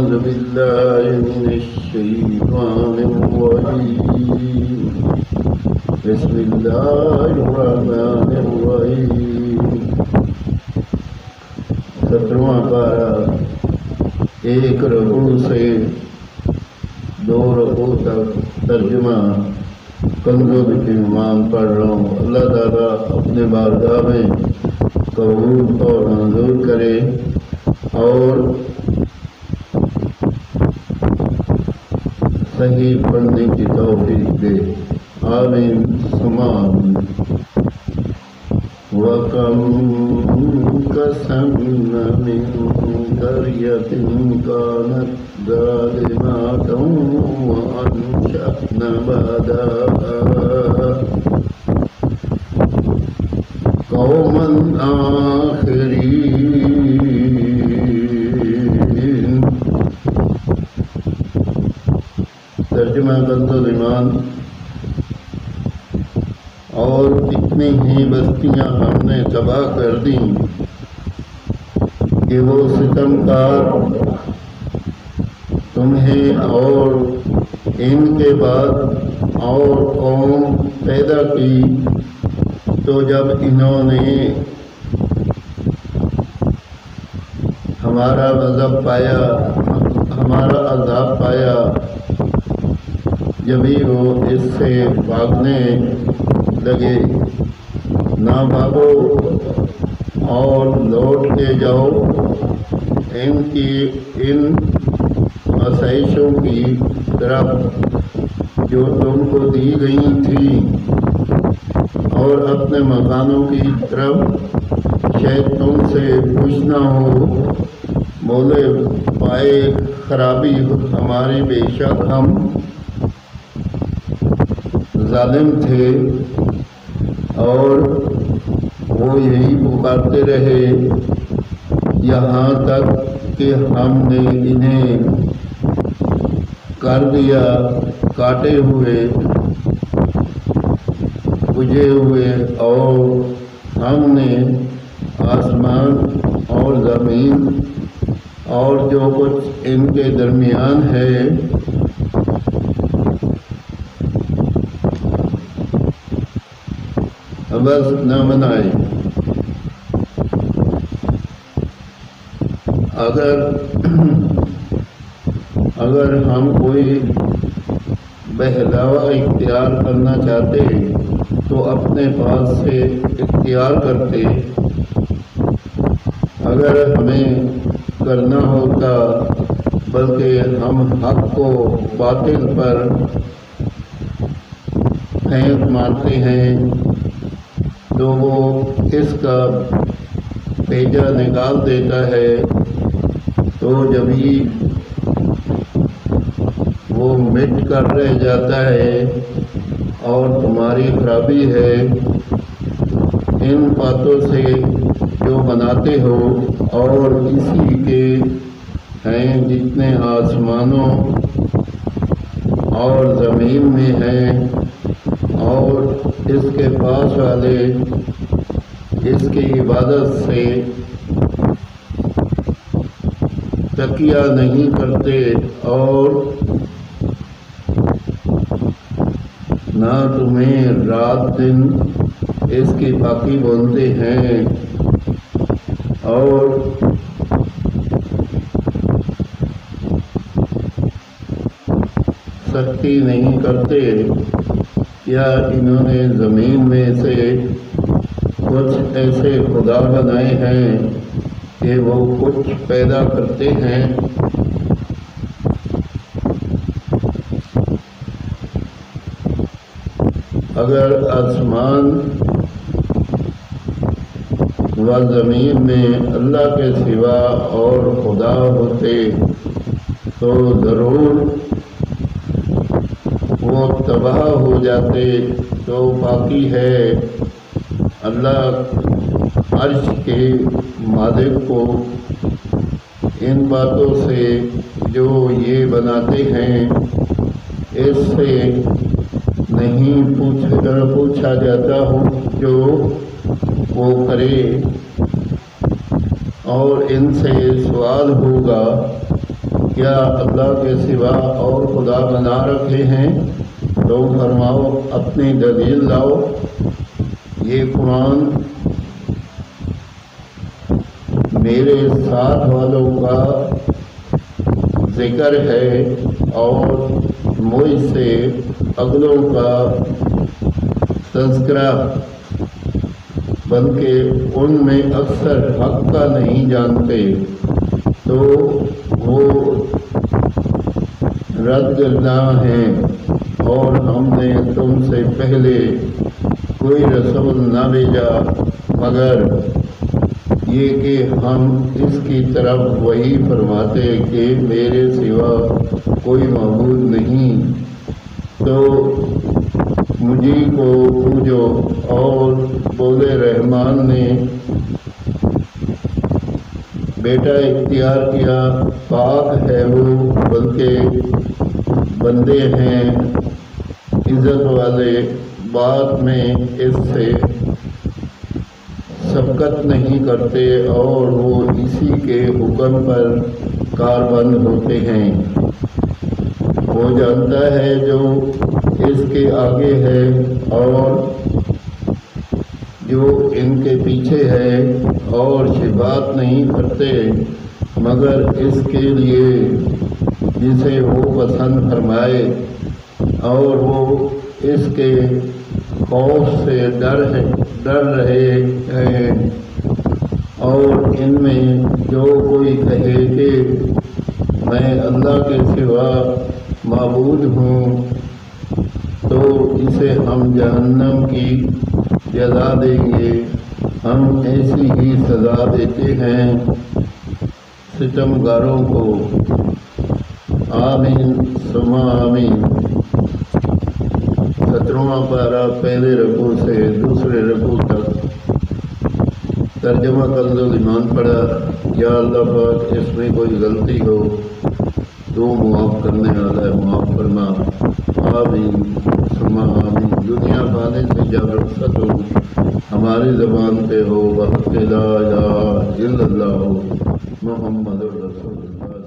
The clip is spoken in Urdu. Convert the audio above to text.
أعوذ بالله من الشيطان الرجيم بسم الله الرحمن الرحيم 17واں پارہ 1 رکوع سے 2 رکوع تک ترجمہ کنز الایمان پڑھ رہا ہوں۔ اللہ تعالیٰ اپنے بارگاہ میں قبول اور منظور کرے اور صحیح پڑھنے کی توفیق دے، آمین ثم آمین۔ وَكَمْ قَصَمْنَا مِنْ قَرْيَةٍ كَانَتْ ظَالِمَةً وَأَنشَأْنَا بَعْدَهَا قَوْمًا آخَرِينَ۔ ترجمہ کنز الایمان۔ اور کتنی ہی بستیاں ہم نے تباہ کر دیں کہ وہ ستمکار تمہیں اور ان کے بعد اور قوم پیدا کی، تو جب انہوں نے ہمارا عذاب پایا جبھی وہ اس سے بھاگنے لگے۔ نہ بھاگو اور لوٹ کے جاؤ ان آسائشوں کی طرف جو تم کو دی گئی تھی، اور اپنے مکانوں کی طرف شاید تم سے کچھ نہ ہو۔ بولے پائے خرابی ہماری، بے شک ہم ظالم تھے، اور وہ یہی پکارتے رہے یہاں تک کہ ہم نے انہیں کر دیا کاٹے ہوئے بجھے ہوئے، اور ہم نے آسمان اور زمین اور جو کچھ ان کے درمیان ہے بس نہ بنائے۔ اگر ہم کوئی بہلاوا اختیار کرنا چاہتے تو اپنے پاس سے اختیار کرتے، اگر ہمیں کرنا ہوتا، بلکہ ہم حق کو باطل پر پھینک مارتے ہیں تو وہ اس کا بیجا نکال دیتا ہے، تو جبھی وہ مٹ کر رہ جاتا ہے۔ اور تمہاری خرابی ہے ان باتوں سے جو بناتے ہو، اور اسی کے ہیں جتنے آسمانوں اور زمین میں ہیں، اور اس کے پاس والے اس کی عبادت سے تکیہ نہیں کرتے، اور نہ تمہیں رات دن اس کی پاکی بولتے ہیں، اور سختی نہیں کرتے۔ یا انہوں نے زمین میں سے کچھ ایسے خدا بنائے ہیں کہ وہ کچھ پیدا کرتے ہیں، اگر آسمان و زمین میں اللہ کے سوا اور خدا ہوتے تو ضرور وہ تباہ ہو جاتے۔ تو باقی ہے اللہ عرش کے مالک کو ان باتوں سے جو یہ بناتے ہیں اس سے نہیں پوچھا جاتا ہو جو وہ کرے، اور ان سے سوال ہوگا کیا اللہ کے سوا اور خدا بنا رکھے ہیں؟ تو فرماؤ اپنی دلیل لاؤ۔ یہ قرآن میرے ساتھ والوں کا ذکر ہے اور مجھ سے اگلوں کا تذکرہ، بلکہ ان میں اکثر حق کا نہیں جانتے، تو وہ رد گرداں ہیں۔ اور ہم نے تم سے پہلے کوئی رسول نہ بھیجا مگر یہ کہ ہم اس کی طرف وحی فرماتے کہ میرے سوا کوئی معبود نہیں، تو مجھے کو پوجو۔ اور بولے رحمان نے بیٹا اختیار کیا، پاک ہے وہ، بلکہ بندے ہیں عزت والے، بات میں اس سے سبقت نہیں کرتے اور وہ اسی کے حکم پر کاربند ہوتے ہیں۔ وہ جانتا ہے جو اس کے آگے ہے اور جو ان کے پیچھے ہے، اور شفاعت نہیں کرتے مگر اس کے لیے جسے وہ پسند فرمائے، اور وہ اس کے خوف سے ڈر رہے ہیں۔ اور ان میں جو کوئی کہے کہ میں اللہ کے سوا معبود ہوں، تو اسے ہم جہنم کی جزا دیں گے۔ ہم ایسی ہی سزا دیتے ہیں ستمگاروں کو۔ آمین ثم آمین۔ 17واں پارہ پہلے رکوع سے دوسرے رکوع تک۔ ترجمہ کنز الایمان پڑھا۔ یا اللہ پاک اس میں کوئی غلطی ہو تو معاف کرنے والا ہے، معاف فرما۔ آمین ثم آمین۔ دنیا پانے سے جب رخصت ہو ہماری زبان پہ ہو وقت لا الہ الا اللہ محمد رسول اللہ۔